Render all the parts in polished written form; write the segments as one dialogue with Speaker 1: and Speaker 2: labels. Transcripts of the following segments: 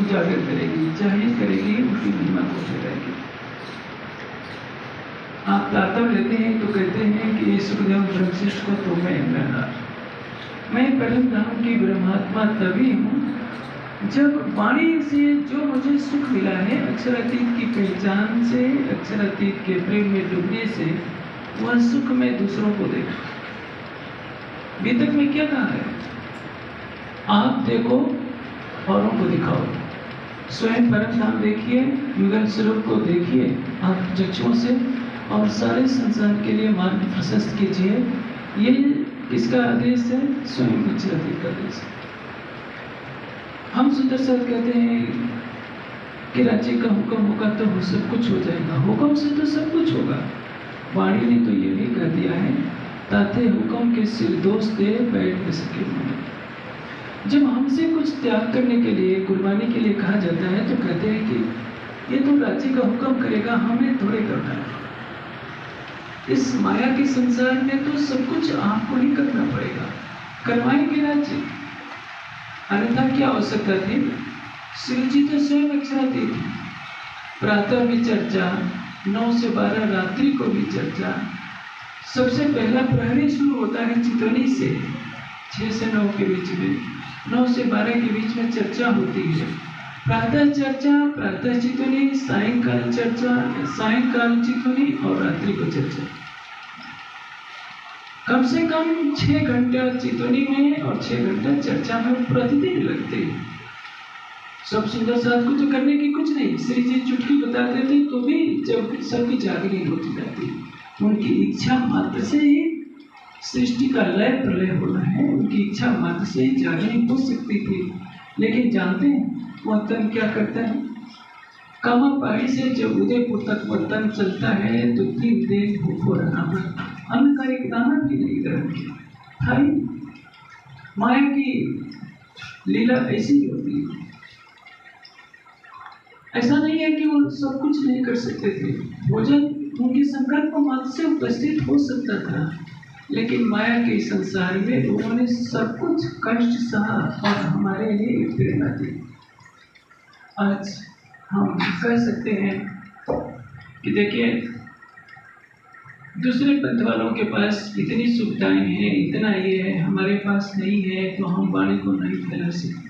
Speaker 1: उजागर करेगी, जाहिर करेगी, उनकी महिमा को फैलाएगी। आप तातव लेते हैं तो कहते हैं कि सुखदेव ब्रह्मशिष्ट को तो मैं परम धाम की ब्रह्मात्मा तभी हूँ जब वाणी से जो मुझे सुख मिला है, अक्षरातीत की पहचान से, अक्षरातीत के प्रेम में डूबने से, वह सुख मैं दूसरों को देखूं। वेदक में क्या कहा है? आप देखो, औरों को दिखाओ। स्वयं परम धाम देखिए, युगल स्वरूप को देखिए आप चक्षुओं से, और सारे संसार के लिए मार्ग प्रशस्त कीजिए। ये किसका आदेश है? स्वयं अक्षरातीत का आदेश है। हम सुंदर साथ कहते हैं कि राज्य का हुक्म होगा तो वो सब कुछ हो जाएगा। हुक्म से तो सब कुछ होगा। वाणी ने तो ये भी कह दिया है, ताते हुक्म के सिर दोस्त दे बैठ न सके मुँह। जब हमसे कुछ त्याग करने के लिए, कुर्बानी के लिए कहा जाता है तो कहते हैं कि ये तो राज्य का हुक्म करेगा, हमें थोड़े करना है। इस माया के संसार में तो सब कुछ आपको ही करना पड़ेगा। करवाएंगे राज्य, अन्यथा क्या आवश्यकता थी? शिव जी तो स्वयं अक्षरातीत थे। प्रातः भी चर्चा, 9 से 12 रात्रि को भी चर्चा। सबसे पहला प्रहरी शुरू होता है चितौनी से, 6 से 9 के बीच में, 9 से 12 के बीच में चर्चा होती है। प्रातः चर्चा, प्रातः चितौनी, सायंकाल चर्चा, सायंकाल चितौनी और रात्रि को चर्चा। कम से कम 6 घंटा चितौनी में और 6 घंटा चर्चा में प्रतिदिन लगते हैं। सब सुंदर साथ को तो करने की कुछ नहीं, श्री जी चुटकी बता देते तो भी जब सबकी जागृति होती जाती, उनकी इच्छा मात्र से ही सृष्टि का लय प्रलय होना है। उनकी इच्छा मात्र से ही जागृति हो सकती थी। लेकिन जानते हैं वह तन क्या करता है? कामा पहाड़ी से जब उदयपुर तक वह तन चलता है तो 3 दिन भूखो रहना पड़ता। अन्न का एक दाना भी नहीं ग्रहण किया। भाई माया की लीला ऐसी होती है। ऐसा नहीं है कि वो सब कुछ नहीं कर सकते थे। भोजन उनके संकल्प मात्र से उपस्थित हो सकता था, लेकिन माया के संसार में उन्होंने सब कुछ कष्ट सहा और हमारे लिए प्रेरणा दी। आज हम कह सकते हैं कि देखिए, दूसरे पंथ वालों के पास इतनी सुविधाएं हैं, इतना ये है, हमारे पास नहीं है, तो हम वाणी को नहीं फैला सकते।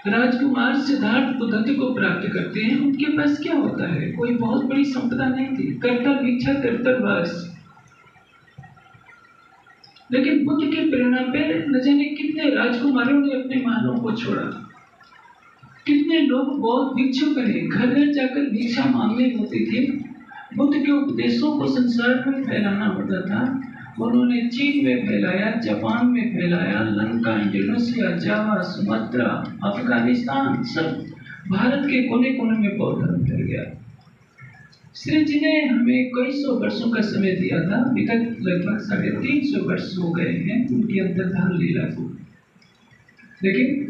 Speaker 1: राजकुमार सिद्धार्थ बुद्ध को प्राप्त करते हैं, उनके पास क्या होता है? कोई बहुत बड़ी संपदा नहीं थी, कर्तव्य भिक्षा कर्तव्यवास। लेकिन बुद्ध की प्रेरणा पे न जाने कितने राजकुमारों ने अपने महलों को छोड़ा। कितने लोग बहुत भिक्षुक बने, घर घर जाकर भिक्षा मांगनी होती थी। बुद्ध के उपदेशों को संसार में फैलाना होता था। उन्होंने चीन में फैलाया, जापान में फैलाया, लंका, इंडोनेशिया, जावा, सुमात्रा, अफगानिस्तान, सब भारत के कोने कोने में बौद्ध धर्म फैल गया। श्री जी ने हमें कई सौ वर्षों का समय दिया था। विगत लगभग 350 वर्ष हो गए हैं उनकी अंतर्धान लीला को। लेकिन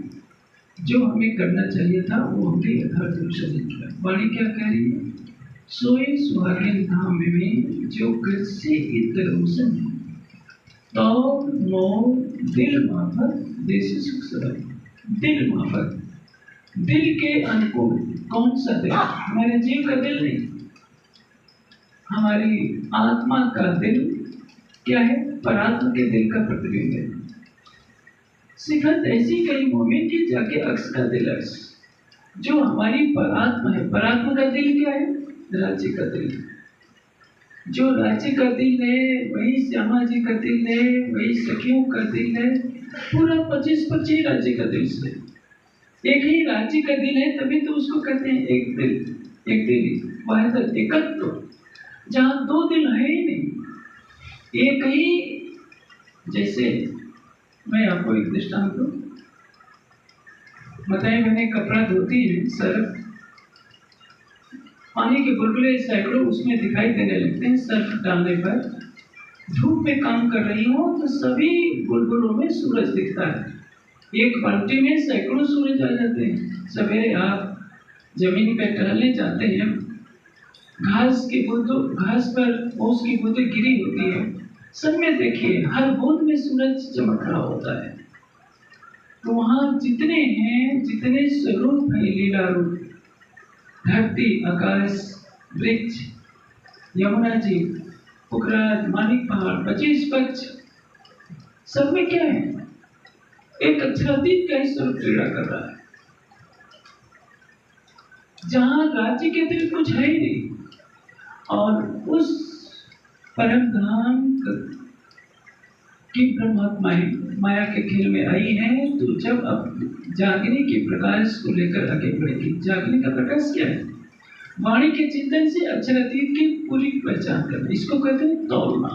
Speaker 1: जो हमें करना चाहिए था वो हमने यथार्थ रूप से नहीं किया। वाणी क्या कह रही है? सोए सुहागिन धाम में जो घर से इतर रोशन है, तो मोह दिल माफत देश सुख सदा। दिल माफत, दिल के अनुकूल। कौन सा दिल? हमारे जीव का दिल नहीं, हमारी आत्मा का दिल क्या है? परात्मा के दिल का प्रतिबिंब है। सिखत ऐसी कई मोमिन की जाके अक्स का दिल अक्स, जो हमारी परात्मा है। परात्मा का दिल क्या है? राज्य का दिल। जो राज्य का दिल है वही श्यामा जी का दिल है, वही सखियों का दिल है। पूरा 25-25 राज्य का दिल से एक ही राज्य का दिल है, तभी तो उसको कहते हैं एक दिल, एक दिल, वाहिदत, एकत्व। जहाँ 2 दिल है ही नहीं, एक ही। जैसे मैं आपको एक दृष्टांत दूं। बताए मैंने कपड़ा धोती है, सर्फ, पानी के बुलबुले सैकड़ों उसमें दिखाई देने लगते हैं। सर्फ डालने पर धूप में काम कर रही हो तो सभी बुलबुलों में सूरज दिखता है। एक बाल्टी में सैकड़ों सूरज आ जाते हैं। सवेरे आप जमीन पे टहलने जाते हैं, घास पर ओस की बूंदें गिरी होती है, सब में देखिए हर बूंद में सूरज चमक रहा होता है। तो वहाँ जितने हैं, जितने स्वरूप हैं, लीला रूप, धरती, आकाश, वृक्ष, यमुना जी, पुखराज, मानिक पहाड़, 25 पक्ष, सब में क्या है? एक अक्षरातीत का ही स्वरूप क्रीड़ा कर रहा है, जहाँ राज्य के अतिरिक्त कुछ है ही नहीं। और उस परम धाम की ब्रह्मात्माएं माया के खेल में आई है, तो जब अब जागने के प्रकाश को लेकर आगे बढ़ेगी। जागने का प्रकाश क्या है? वाणी के चिंतन से अक्षरातीत की पूरी पहचान करना, इसको कहते हैं तौलना।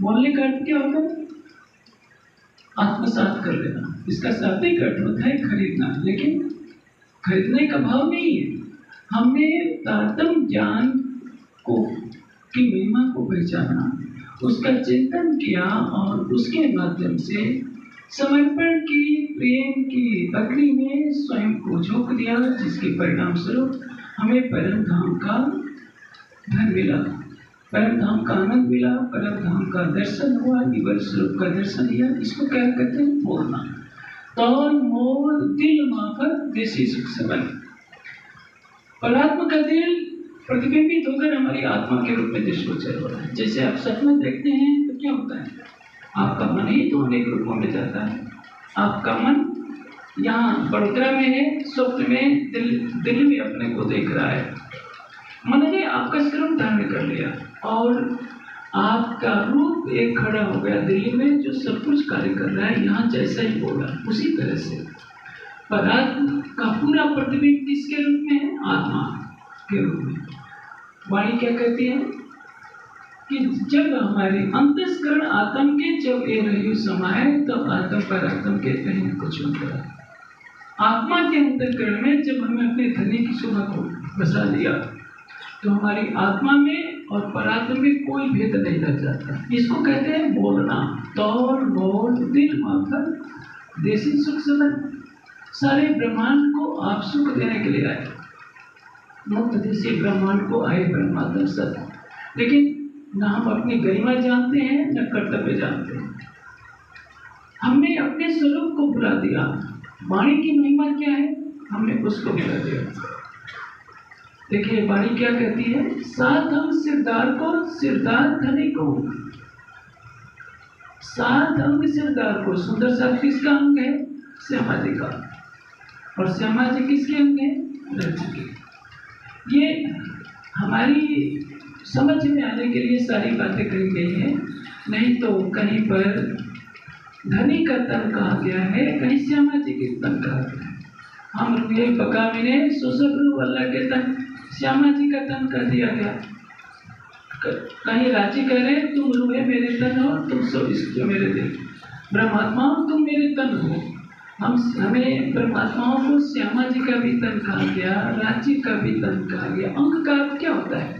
Speaker 1: बोलने का अर्थ क्या होता है? आत्मसात कर लेना। इसका शाब्दिक अर्थ होता है खरीदना, लेकिन खरीदने का भाव नहीं है। हमने तारतम्य ज्ञान को की महिमा को पहचाना, उसका चिंतन किया और उसके माध्यम से समर्पण की, प्रेम की अग्नि में स्वयं को झोंक दिया, जिसके परिणाम स्वरूप हमें परम धाम का धन मिला, परम धाम का आनंद मिला, परम धाम का दर्शन हुआ, ईवर स्वरूप का दर्शन लिया। इसको क्या कहते हैं? बोलना। तौल मोल दिल माफर देसी सुख सबल। परमात्मा का दिल प्रतिबिंबित होकर हमारी आत्मा के रूप में दृष्टिगोचर हो रहा है। जैसे आप सपना देखते हैं तो क्या होता है? आपका मन ही तो अनेक रूपों में जाता है। आपका मन यहाँ बड़ोदरा में है, स्वप्न में दिल्ली में अपने को देख रहा है। मन ने आपका स्वरूप धारण कर लिया और आपका रूप एक खड़ा हो गया दिल्ली में, जो सब कुछ कार्य कर रहा है। यहाँ जैसा ही बोला उसी तरह से पदार्थ का पूरा प्रतिबिंब किसके रूप में है? आत्मा के रूप में। वाणी क्या कहती है कि जब हमारे अंतस्करण आत्म के जब ये रही समाये, तब आत्म पर आत्म के कहीं कुछ होता। आत्मा के अंतस्करण में जब हमने अपने धनी की शोभा को बसा लिया, तो हमारी आत्मा में और परात्मा में कोई भेद नहीं रह जाता। इसको कहते हैं बोलना। तौल मोल दिल माफर देसी सुख सदन। सारे ब्रह्मांड को आप सुख देने के लिए आए, मुक्त देशी ब्रह्मांड को आए परमात्मा सत्य। लेकिन न हम अपनी गरिमा जानते हैं, न कर्तव्य जानते हैं। हमने अपने स्वरूप को भुला दिया। वाणी की महिमा क्या है? हमने उसको भुला दिया। देखिए वाणी क्या कहती है? साथ हम सिरदार को, सिरदार धनी को। साथ अंग सिरदार को। सुंदर साथ किसका अंग है? श्यामा जी का। और श्यामा जी किसके अंग है? रज्जु के। ये हमारी समझ में आने के लिए सारी बातें कही गई हैं। नहीं तो कहीं पर धनी का तन कहा गया है, कहीं श्यामा जी के तन कहा गया है। हम ये बकामी ने सुसब्रु वल्ला के तन, श्यामा जी का तन कर दिया गया। कहीं राजी कह रहे तुम रूहे मेरे तन हो, तुम सब इसको मेरे दिल। ब्रह्मात्माओं तुम मेरे तन हो। हमें ब्रह्मात्माओं को श्यामा जी का भी तन कहा गया, राज्य का भी तन कहा गया। अंग का अर्थ क्या होता है?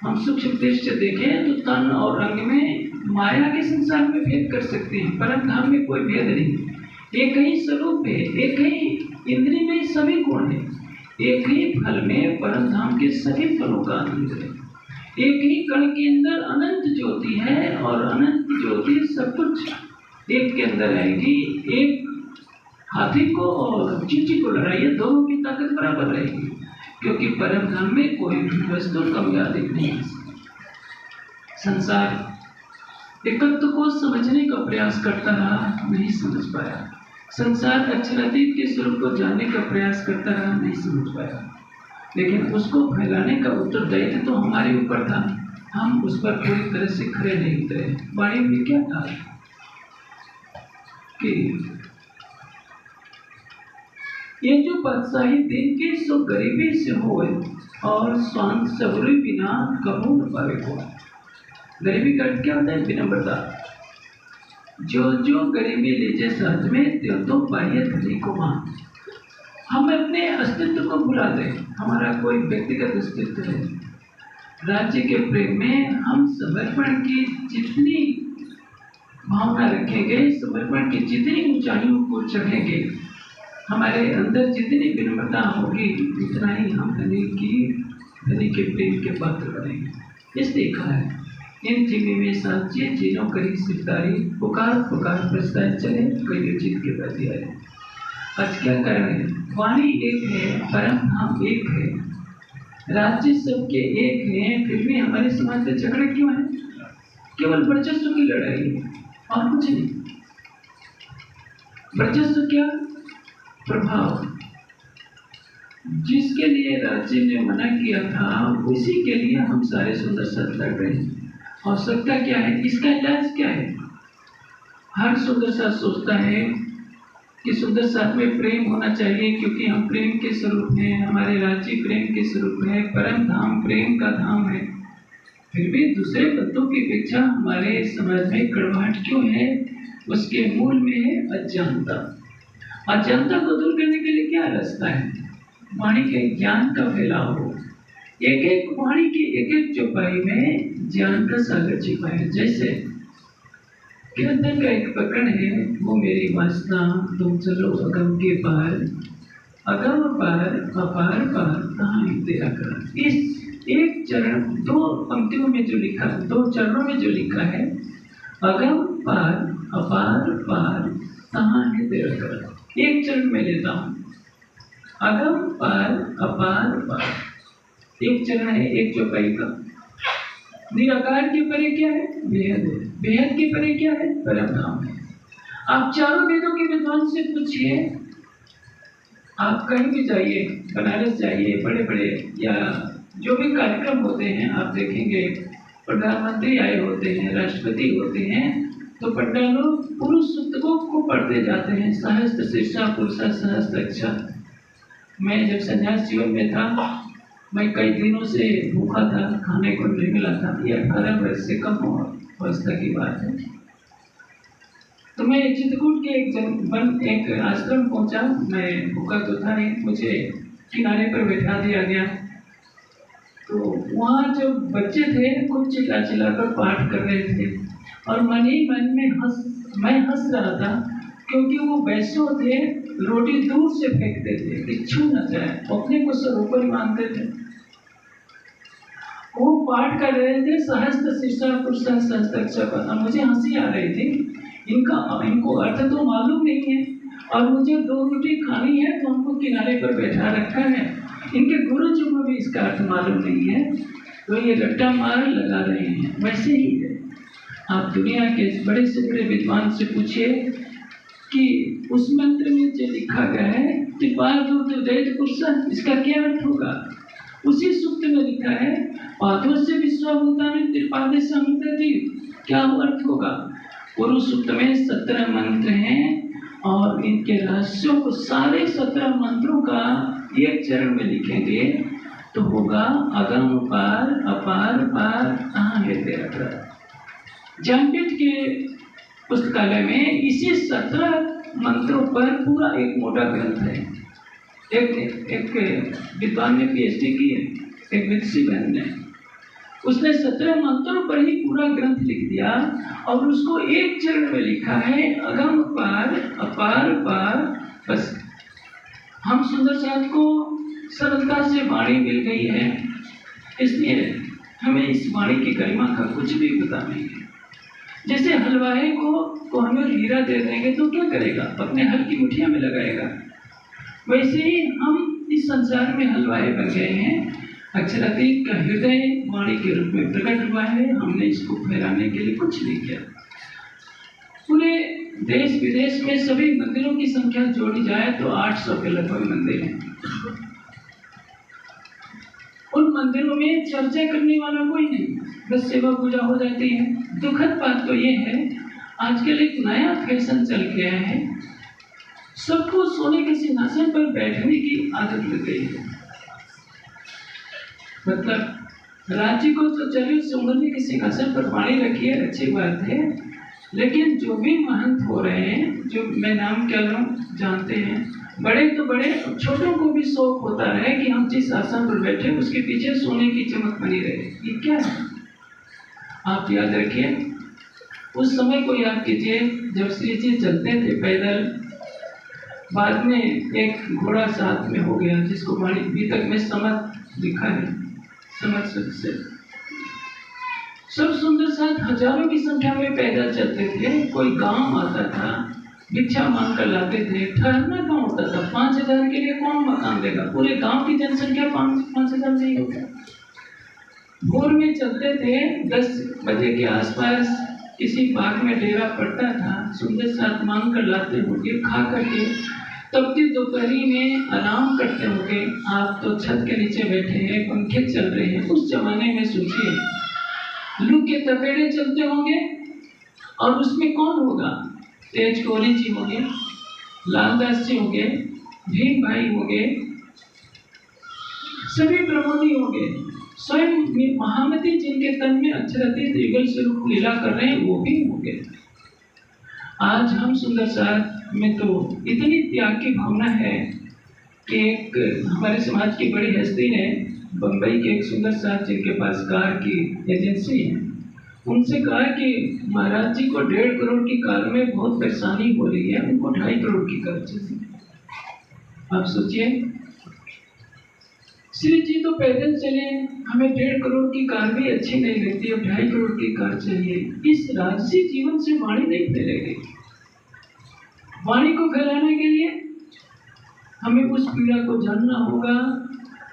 Speaker 1: हम सूक्ष्म दृष्टि से देखें तो तन और अंग में माया के संसार में भेद कर सकते हैं, परम धाम में कोई भेद नहीं। एक ही स्वरूप है, एक ही इंद्रिय में सभी गुण है, एक ही फल में परम धाम के सभी फलों का आनंद है। एक ही कण के अंदर अनंत ज्योति है और अनंत ज्योति सब कुछ एक के अंदर आएगी। एक हाथी को और चींटी को लड़ाइए, दोनों की ताकत बराबर रहेगी, क्योंकि परम धाम में कोई भी वस्तु कम या अधिक नहीं है। संसार एकत्व को समझने का प्रयास करता रहा, नहीं समझ पाया। संसार अक्षरातीत के स्वरूप को जानने का प्रयास करता रहा, नहीं समझ पाया। लेकिन उसको फैलाने का उत्तरदायित्व तो हमारे ऊपर था। हम उस पर पूरी तरह से खड़े नहीं उतरे। वाणी में क्या था कि ये जो बादशाही दिन के सो गरीबी से होए और स्वांत सबरी बिना कबू न पावे को। गरीबी का अर्थ क्या होता है? विनम्रता। जो जो गरीबी लीजे साथ में त्यों तो पाइए धनी को मान। हम अपने अस्तित्व को भुला दें। हमारा कोई व्यक्तिगत अस्तित्व है। राज्य के प्रेम में हम समर्पण की जितनी भावना रखेंगे, समर्पण की जितनी ऊंचाइयों को चढ़ेंगे, हमारे अंदर जितनी विनम्रता होगी, उतना ही हम धनी के प्रेम के पात्र बनेंगे। इस देखा है इन जीवी में सांचे चीनों करी सिरदारी, पुकार पुकार प्रस्ताव चले, कोई उचित के प्रति आए। आज क्या कारण है? वाणी एक है, परम धाम एक है, राज्य सबके एक हैं, फिर भी हमारे समाज में झगड़े क्यों हैं? केवल वर्चस्व की लड़ाई है और कुछ नहीं। वर्चस्व क्या? प्रभाव। जिसके लिए राज्य ने मना किया था उसी के लिए हम सारे सुंदर साथ लड़ रहे हैं। आवश्यकता क्या है? इसका इलाज क्या है? हर सुंदर साथ सोचता है कि सुंदर साथ में प्रेम होना चाहिए, क्योंकि हम प्रेम के स्वरूप हैं, हमारे राज्य प्रेम के स्वरूप है, परम धाम प्रेम का धाम है। फिर भी दूसरे बंधुओं की अपेक्षा हमारे समाज में कड़वाहट क्यों है? उसके मूल में है अज्ञानता। अज्ञानता को दूर करने के लिए क्या रास्ता है? वाणी के ज्ञान का फैलाव हो। एक एक वाणी की एक एक चौपाई में ज्ञान का सागर छिपा है। जैसे कीर्तन का एक प्रकरण है, वो मेरी वासना तुम चलो अगम के पार, अगम पार अपार पार कहाँ है तेरा कर। इस एक चरण, दो पंक्तियों में जो लिखा, दो चरणों में जो लिखा है, अगम पार अपार पार कहाँ है तेरा कर। एक चरण में लेता हूँ, अगम पार अपार पार, एक चरण है, एक चौपाई का। निराकार के परे क्या है? बेहद है। बेहद के परे क्या है? परम धाम है। आप चारों वेदों के विद्वान से पूछिए, आप कहीं भी जाइए, बनारस जाइए, बड़े बड़े या जो भी कार्यक्रम होते हैं आप देखेंगे, प्रधानमंत्री आए होते हैं, राष्ट्रपति होते हैं, तो पंडालों पुरुष सूक्तों को पढ़ते जाते हैं, सहस्त्र शीर्षा पुरुषा सहस्त्र। मैं जब संन्यास जीवन में था, मैं कई दिनों से भूखा था, खाने को नहीं मिला था। ये 18 वर्ष से कम अवस्था की बात है। तो मैं चित्रकूट के एक आश्रम पहुंचा। मैं भूखा तो था नहीं, मुझे किनारे पर बैठा दिया गया। तो वहाँ जो बच्चे थे कुछ चिल्ला चिल्ला कर पाठ कर रहे थे, और मन ही मन में मैं हंस रहा था, क्योंकि वो वैष्णव थे, रोटी दूर से फेंकते थे कि छू न जाए, अपने को सरोवर मानते थे। वो पाठ कर रहे थे सहस्त्र शीर्षा पुरुषा सहस्त्र। मुझे हंसी आ रही थी, इनको अर्थ तो मालूम नहीं है, और मुझे 2 रोटी खानी है तो हमको किनारे पर बैठा रखा है। इनके गुरु जी को भी इसका अर्थ मालूम नहीं है, तो ये रट्टा मार लगा रहे हैं। वैसे ही है, आप दुनिया के बड़े से बड़े विद्वान से पूछिए कि उस मंत्र में जो लिखा गया है त्रिपाल दूर दैत पुरुषा, इसका क्या अर्थ होगा? उसी सूक्त में लिखा है पाथों से विश्वाभूता में त्रिपाल समुद्र, क्या अर्थ होगा? पुरुष सूक्त में 17 मंत्र हैं, और इनके रहस्यों को सारे 17 मंत्रों का एक चरण में लिखेंगे तो होगा अगम पार अपार पार कहाँ है तेरा घर। ज्ञानपीठ के पुस्तकालय में इसी 17 मंत्रों पर पूरा एक मोटा ग्रंथ है। एक विद्वान ने PhD की है, एक विदेशी बहन ने, उसने 17 मंत्रों पर ही पूरा ग्रंथ लिख दिया, और उसको एक चरण में लिखा है अगम पार अपार पार। बस हम सुंदर साथ को सरलता से वाणी मिल गई है, इसलिए हमें इस वाणी की गरिमा का कुछ भी पता नहीं है। जैसे हलवाई को हमें हीरा दे देंगे तो क्या करेगा? अपने हल की मुठिया में लगाएगा। वैसे ही हम इस संसार में हलवाई बन गए हैं। अक्षरातीत का हृदय वाणी के रूप में प्रकट हुआ है, हमने इसको फैलाने के लिए कुछ नहीं किया। पूरे देश विदेश में सभी मंदिरों की संख्या जोड़ी जाए तो 800 के लगभग मंदिर हैं। उन मंदिरों में चर्चा करने वाला कोई नहीं, बस सेवा पूजा हो जाती है। दुखद बात तो ये है, आजकल एक नया फैशन चल गया है, सबको सोने के सिंहासन पर बैठने की आदत लग गई है। मतलब राज्य को तो चलिए सोने के सिंहासन पर वाणी रखिए, अच्छी बात है, लेकिन जो भी महंत हो रहे हैं, जो मैं नाम क्या लूं जानते हैं, बड़े तो बड़े, छोटों को भी शौक होता है कि हम जिस आसन पर बैठे उसके पीछे सोने की चमक बनी रहे। ये क्या है? आप याद रखिए, उस समय को याद कीजिए जब श्री जी चलते थे पैदल, बाद में एक घोड़ा साथ में हो गया जिसको वाणी तक में समझ लिखा है, समझ से सब सुंदर साथ हजारों की संख्या में पैदल चलते थे। कोई गांव आता था, भिक्षा मांग कर लाते थे। ठहरना कहाँ होता था? 5,000 के लिए कौन मकान देगा? पूरे गांव की जनसंख्या 5,000 नहीं होता। भोर में चलते थे, 10 बजे के आसपास किसी बाग में डेरा पड़ता था। सुंदर साथ मांग कर लाते होंगे, खा करके तब की दोपहरी में आराम करते होंगे। आप तो छत के नीचे बैठे हैं, पंखे चल रहे हैं। उस जमाने में सोचिए, लू के तपेड़े चलते होंगे और उसमें कौन होगा? तेज कोहली जी होंगे, लालदास जी होंगे, भीम भाई होंगे, सभी प्रमोदी होंगे, स्वयं महामती जिनके तन में अक्षरातीत युगल स्वरूप लीला कर रहे हैं वो भी होंगे। आज हम सुंदर साथ में तो इतनी त्याग की भावना है कि एक हमारे समाज की बड़ी हस्ती ने बम्बई के एक सुंदर साथ जिनके पास कार की एजेंसी है, उनसे कहा कि महाराज जी को 1.5 करोड़ की कार में बहुत परेशानी हो रही है, उनको 2.5 करोड़ की कार चाहिए। आप सोचिए, श्री जी तो पैदल चले, हमें 1.5 करोड़ की कार भी अच्छी नहीं लगती, अब 2.5 करोड़ की कार चाहिए। इस राजसी जीवन से वाणी नहीं फैलेगी। वाणी को फैलाने के लिए हमें उस पीड़ा को जानना होगा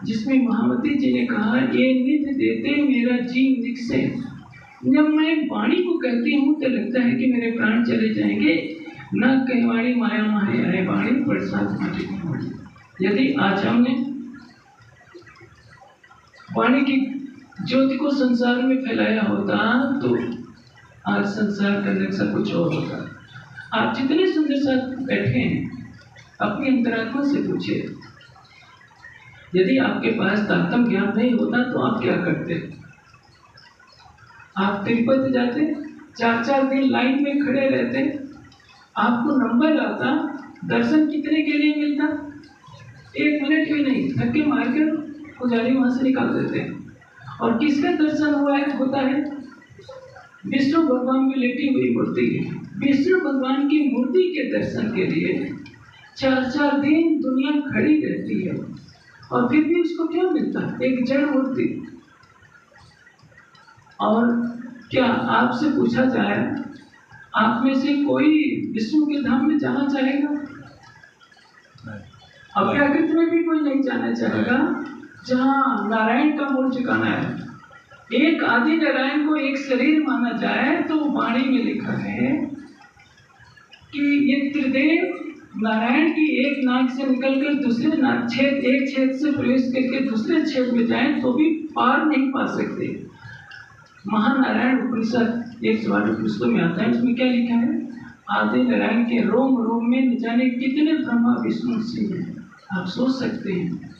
Speaker 1: जिसमें महामती जी ने कहा, ये निध देते मेरा जी निकसे। जब मैं वाणी को कहती हूँ तो लगता है कि मेरे प्राण चले जाएंगे। न कहवाड़ी माया माहे आए वाणी प्रसाद माटी की वाणी। यदि आज हमने वाणी की ज्योति को संसार में फैलाया होता तो आज संसार का नक्शा कुछ और होता। आप जितने सुंदर साथ बैठे हैं, अपनी अंतरात्मा से पूछिए, यदि आपके पास तात्म ज्ञान नहीं होता तो आप क्या करते? आप तिरुपति जाते, 4-4 दिन लाइन में खड़े रहते, आपको नंबर आता, दर्शन कितने के लिए मिलता? 1 मिनट भी नहीं, धक्के मारकर पुजारी वहां से निकाल देते हैं। और किसका दर्शन होता है? विष्णु भगवान की लेटी हुई मूर्ति है। विष्णु भगवान की मूर्ति के दर्शन के लिए 4-4 दिन दुनिया खड़ी रहती है और फिर भी उसको क्या मिलता है? एक जड़ मूर्ति। और क्या आपसे पूछा जाए, आप में से कोई विष्णु के धाम में जाना चाहेगा? अव्याकृत में भी कोई नहीं जाना चाहेगा, जहाँ नारायण का मूल ठिकाना है। एक आदि नारायण को एक शरीर माना जाए तो वाणी में लिखा है कि ये त्रिदेव नारायण की एक नाक से निकलकर दूसरे नाक छेद, एक छेद से प्रवेश करके दूसरे छेद में जाएं तो भी पार नहीं पा सकते। महानारायण उपनिषद 108 पुस्तकों में आता है। उसमें क्या लिखा है? आदि नारायण के रोम रोम में न जाने कितने ब्रह्मा विष्णु शिव हैं। आप सोच सकते हैं,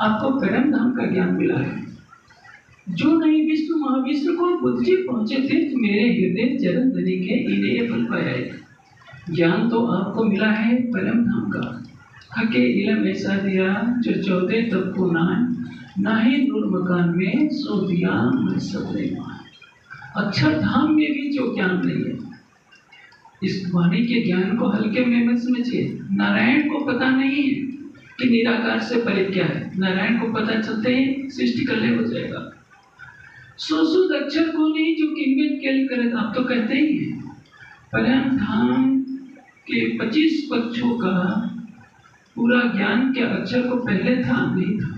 Speaker 1: आपको परम धाम का ज्ञान मिला है। जो नहीं विष्णु महाविष्णु को बुद्ध जी पहुंचे थे तो मेरे हृदय चरण धनी के इन्हें ये फल पाया है। ज्ञान तो आपको मिला है परम धाम का। हके इलम ऐसा दिया जो 14 तब को ना ही नूर मकान में सो दिया मैं सबने। अक्षर धाम में भी जो ज्ञान नहीं है, इस वाणी के ज्ञान को हल्के में मत समझिए। नारायण को पता नहीं है कि निराकार से परे क्या है। नारायण को पता चलते ही सृष्टि कल्ले हो जाएगा। सुध अक्षर को नहीं जो किनमें केल करे, आप तो कहते ही हैं। परम धाम के 25 पक्षों का पूरा ज्ञान के अक्षर को पहले था नहीं था।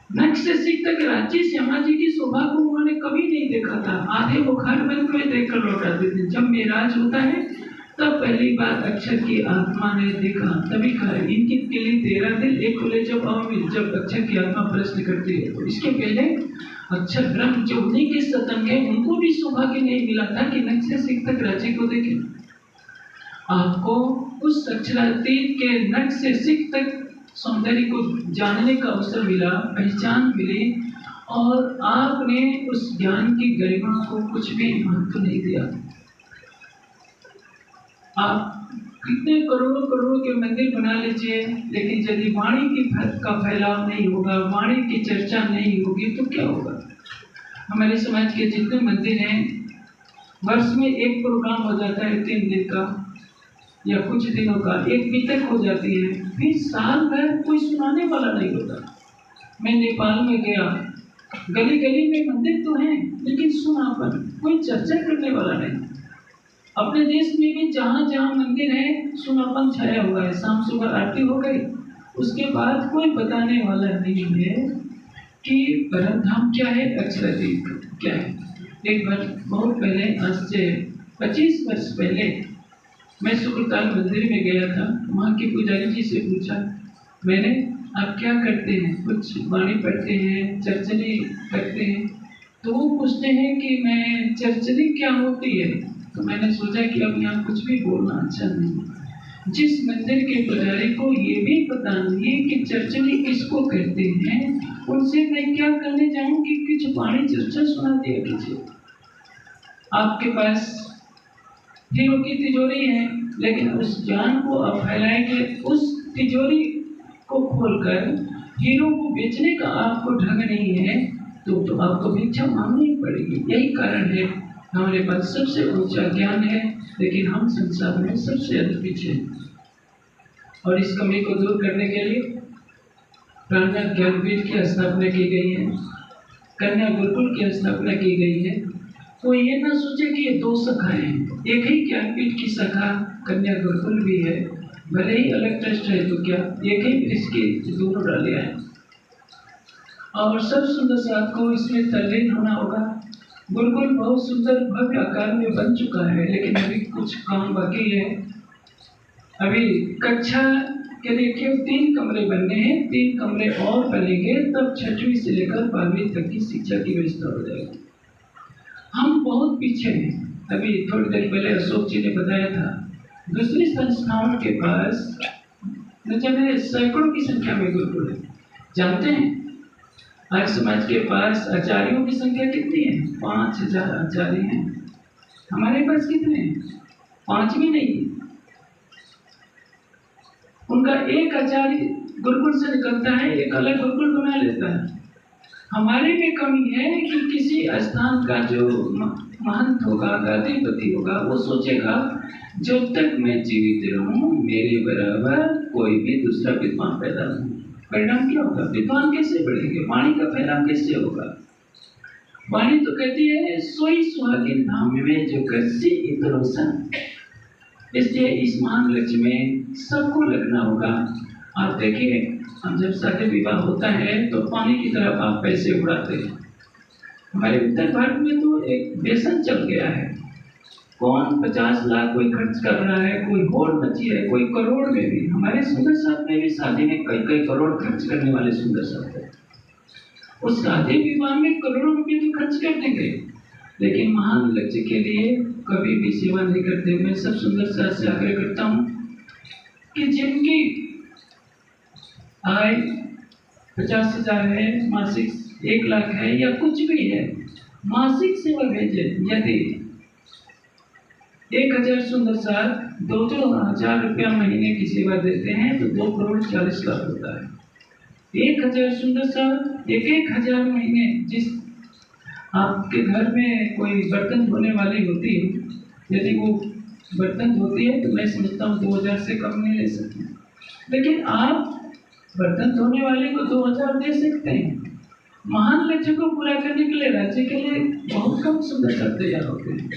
Speaker 1: नक्श से सीख तक राज्य श्यामा जी की शोभा को उन्होंने कभी नहीं देखा था। आधे बुखार बंद में देखकर लौटाते थे। जब मेराज होता है तब पहली बार अक्षर की आत्मा ने देखा, तभी कहा इनकी के लिए 13 दिल एक खुले जब अक्षर की आत्मा प्रश्न करती है। तो इसके पहले अक्षर ब्रह्म जो उन्हीं के सतंग है, उनको भी सौभाग्य नहीं मिला था कि नक्श से सीख तक राज्य को देखे। आपको उस अक्षरातीत के नक्श से सीख तक सौंदर्य को जानने का अवसर मिला, पहचान मिली, और आपने उस ज्ञान की गरिमा को कुछ भी महत्व नहीं दिया। आप कितने करोड़ों करोड़ों के मंदिर बना लीजिए, लेकिन यदि वाणी की का फैलाव नहीं होगा, वाणी की चर्चा नहीं होगी तो क्या होगा? हमारे समाज के जितने मंदिर हैं, वर्ष में एक प्रोग्राम हो जाता है 3 दिन का या कुछ दिनों का, एक बीतक हो जाती है, फिर साल भर कोई सुनाने वाला नहीं होता। मैं नेपाल में गया गली गली में मंदिर तो हैं, लेकिन सुनापन, कोई चर्चा करने वाला नहीं। अपने देश में भी जहाँ जहाँ मंदिर है सुनापन छाया हुआ है। शाम सुबह आरती हो गई, उसके बाद कोई बताने वाला नहीं है कि परमधाम क्या है, अक्षरदीप क्या है। एक बार बहुत पहले, आज से 25 वर्ष पहले, मैं शुक्रताल मंदिर में गया था। वहाँ के पुजारी जी से पूछा मैंने, आप क्या करते हैं? कुछ वाणी पढ़ते हैं, चर्चनी करते हैं? तो वो पूछते हैं कि मैं, चर्चनी क्या होती है? तो मैंने सोचा कि अब यहाँ कुछ भी बोलना अच्छा नहीं। जिस मंदिर के पुजारी को ये भी पता नहीं है कि चर्चनी किसको कहते हैं, उनसे मैं क्या करने जाऊँ कि कुछ वाणी चर्चा सुना दिया कीजिए। आपके पास हीरो की तिजोरी है, लेकिन उस ज्ञान को आप फैलाएंगे, उस तिजोरी को खोलकर हीरो को बेचने का आपको ढंग नहीं है, तो आपको भिक्षा मांगनी पड़ेगी। यही कारण है हमारे पास सबसे ऊंचा ज्ञान है, लेकिन हम संसार में सबसे अधिक पीछे हैं। और इस कमी को दूर करने के लिए प्राणनाथ ज्ञानपीठ की स्थापना की गई है, कन्या गुरुकुल की स्थापना की गई है। तो ये ना सोचे कि ये दो शाखाएं हैं, एक ही ज्ञानपीठ की शाखा कन्या गुरुकुल भी है। भले ही अलग ट्रस्ट है तो क्या, एक ही इसकी दोनों डाले हैं। और सब सुंदर साथ को इसमें तल्लीन होना होगा। गुरुकुल बहुत सुंदर भव्य आकार में बन चुका है, लेकिन अभी कुछ काम बाकी है। अभी कक्षा के लिए केवल 3 कमरे बनने हैं, 3 कमरे और बनेंगे, तब 6वीं से लेकर 12वीं तक की शिक्षा की व्यवस्था हो जाएगी। हम बहुत पीछे हैं। अभी थोड़ी देर पहले अशोक जी ने बताया था, दूसरी संस्थाओं के पास न जाने सैकड़ों की संख्या में गुरुकुल है। जानते हैं आज समाज के पास आचार्यों की संख्या कितनी है? 5000 आचार्य हैं। हमारे पास कितने हैं? 5 भी नहीं। उनका एक आचार्य गुरुकुल से निकलता है, एक अलग गुरुकुल बना लेता है। हमारे में कमी है कि किसी स्थान का जो महंत होगा, गादीपति होगा, वो सोचेगा जब तक मैं जीवित रहूं मेरे बराबर कोई भी दूसरा विद्वान पैदा नहीं। परिणाम क्या होगा? विद्वान कैसे बढ़ेंगे? वाणी का फैलाव कैसे होगा? वाणी तो कहती है सोई सुहागिन धाम में जो करसी इतरोसन। इसलिए इस महान लक्ष्य में सबको लगना होगा। आप देखिए, हम जब शादी विवाह होता है तो पानी की तरफ आप पैसे उड़ाते हैं। हमारे उत्तर भारत में तो एक व्यसन चल गया है। कौन 50 लाख कोई खर्च कर रहा है, कोई होड़ मची है, कोई करोड़ में भी। हमारे सुंदर साहब में भी शादी में कई कई करोड़ खर्च करने वाले सुंदर साहब है। उस शादी विवाह में करोड़ों रुपए तो खर्च कर देंगे, लेकिन महान लक्ष्य के लिए कभी भी सेवा नहीं करते। मैं सब सुंदर साहब से आग्रह करता हूँ कि जिनकी आय 50,000 है, मासिक 1 लाख है या कुछ भी है, मासिक सेवा भेजे। यदि 1000 सुंदर साथ 2-2 रुपया महीने की सेवा देते हैं तो 2 करोड़ 40 लाख होता है। 1000 सुंदर साथ 1-1 महीने। जिस आपके घर में कोई बर्तन धोने वाली होती है, यदि वो बर्तन धोती है तो मैं समझता हूँ 2000 से कम नहीं ले सकते, लेकिन आप बर्तन धोने वाले को 2000 दे सकते हैं। महान लक्ष्य को पूरा करने के लिए राज्य के लिए बहुत कम सुंदर साथ तैयार होते हैं।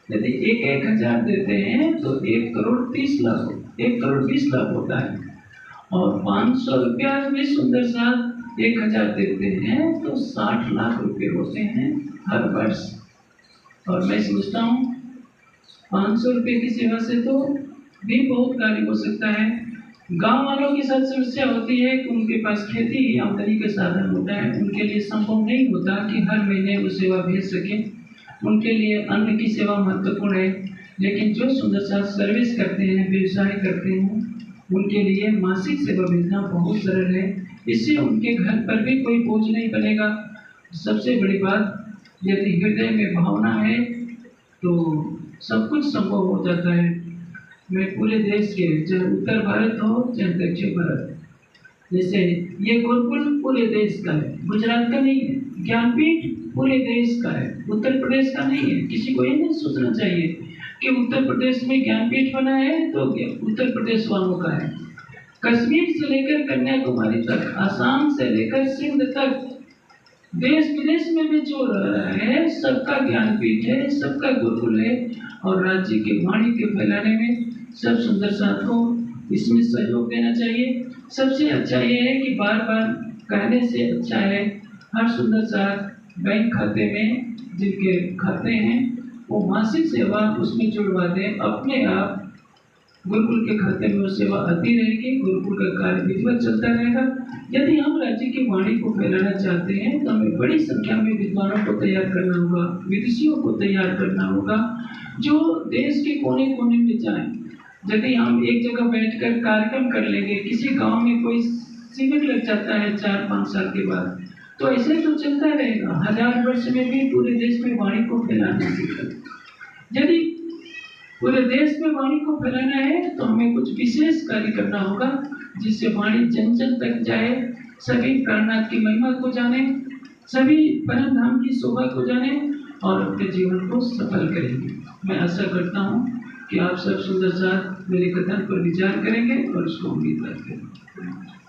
Speaker 1: यदि 1-1 देते हैं तो 1 करोड़ 30 लाख, 1 करोड़ 20 लाख होता है। और 500 रुपया में सुंदर साथ 1000 देते हैं तो 60 लाख रुपए होते हैं हर वर्ष। और मैं सोचता हूँ 500 रुपये की सेवा से तो भी बहुत कार्य हो सकता है। गांव वालों के साथ समस्या होती है कि उनके पास खेती ही आमदनी का साधन होता है, उनके लिए संभव नहीं होता कि हर महीने वो सेवा भेज सकें। उनके लिए अन्न की सेवा महत्वपूर्ण है, लेकिन जो सुंदर साथ सर्विस करते हैं, व्यवसाय करते हैं, उनके लिए मासिक सेवा भेजना बहुत सरल है। इससे उनके घर पर भी कोई बोझ नहीं बनेगा। सबसे बड़ी बात, यदि हृदय में भावना है तो सब कुछ संभव हो जाता है। मैं पूरे देश के, चाहे उत्तर भारत हो चाहे दक्षिण भारत, जैसे ये गुरुकुल पूरे देश का है, गुजरात का नहीं है। ज्ञानपीठ पूरे देश का है, उत्तर प्रदेश का नहीं है। किसी को ये नहीं सोचना चाहिए कि उत्तर प्रदेश में ज्ञानपीठ बना है तो उत्तर प्रदेश वालों का है। कश्मीर से लेकर कन्याकुमारी तक, आसाम से लेकर सिंध तक, देश विदेश में भी जो रह रहा है सबका ज्ञानपीठ है, सबका गुरुकुल है, और राज्य की वाणी के फैलाने में सब सुंदर साथ हो, इसमें सहयोग देना चाहिए। सबसे अच्छा ये है कि बार बार कहने से अच्छा है हर सुंदर साथ बैंक खाते में जिनके खाते हैं वो मासिक सेवा उसमें जुड़वा दें, अपने आप गुरुकुल के खाते में वो सेवा आती रहेगी, गुरुकुल का कार्य विधिवत चलता रहेगा। यदि हम राज्य की वाणी को फैलाना चाहते हैं तो हमें बड़ी संख्या में विद्वानों को तैयार करना होगा, विदेशियों को तैयार करना होगा जो देश के कोने कोने में जाएं। यदि हम एक जगह बैठकर कार्यक्रम कर लेंगे, किसी गांव में कोई शिविर लग जाता है 4-5 साल के बाद, तो ऐसे तो चलता रहेगा। 1000 वर्ष में भी पूरे देश में वाणी को फैलाना सीखा। यदि पूरे देश में वाणी को फैलाना है तो हमें कुछ विशेष कार्य करना होगा जिससे वाणी जन जन तक जाए, सभी प्राणनाथ की महिमा को जाने, सभी परम धाम की शोभा को जाने और अपने जीवन को सफल करेंगे। मैं आशा करता हूँ कि आप सब सुंदर साथ मेरे कथन पर विचार करेंगे और इसको उम्मीद रखते हैं।